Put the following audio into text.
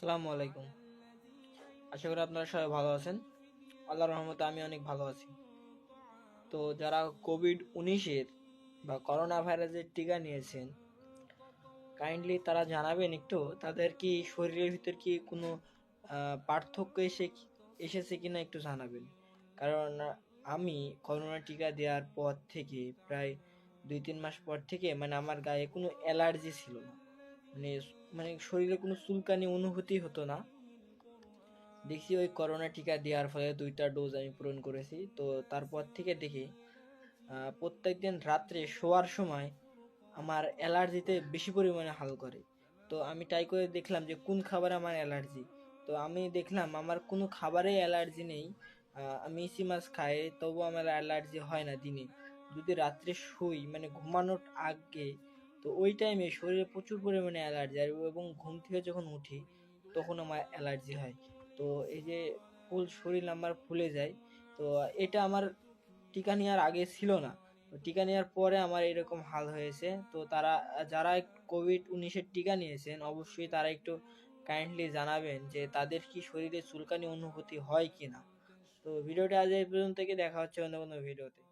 আসসালামু আলাইকুম। আশা করি আপনারা সবাই ভালো আছেন। আল্লাহর রহমতে আমি অনেক ভালো আছি। তো যারা কোভিড-19 বা করোনা ভাইরাসের টিকা নিয়েছেন, কাইন্ডলি তারা জানাবেন একটু তাদের কি শরীরের ভিতর কি কোনো পার্থক্য এসেছে কিনা একটু জানাবেন। কারণ আমি করোনা টিকা দেওয়ার পর থেকে প্রায় ২-৩ মাস পর থেকে মানে আমার গায়ে কোনো অ্যালার্জি ছিল না। মানে মানে শরীরে কোনো চুলকানি অনুভূতি হতো না। দেখছি ওই করোনা টিকা দেওয়ার ফলে ২টা ডোজ আমি পূরণ করেছি। তো তারপর থেকে দেখি প্রত্যেকদিন রাত্রে শোয়ার সময় আমার অ্যালার্জিতে বেশি পরিমাণে হাল করে। তো আমি ট্রাই করে দেখলাম যে কোন খাবারে আমার অ্যালার্জি। তো আমি দেখলাম আমার কোনো খাবারেই অ্যালার্জি নেই। আমি ইসি মাছ খাই তবুও আমার অ্যালার্জি হয় না দিনে। যদি রাত্রে শুই মানে ঘুমানোর আগে তো ওই টাইমে শরীরে প্রচুর পরিমাণে অ্যালার্জি এবং ঘুম থেকে যখন উঠি তখন আমার অ্যালার্জি হয়। তো এই যে ফুল শরীর আমার ফুলে যায়। তো এটা আমার টিকা নেওয়ার আগে ছিল না। তো টিকা নেওয়ার পরে আমার এরকম হাল হয়েছে। তো তারা যারা কোভিড-19 এর টিকা নিয়েছেন অবশ্যই তারা একটু কাইন্ডলি জানাবেন যে তাদের কি শরীরে চুলকানি অনুভূতি হয় কিনা। তো ভিডিওটা আজ এই পর্যন্ত, থেকে দেখা হচ্ছে অন্য কোনো ভিডিওতে।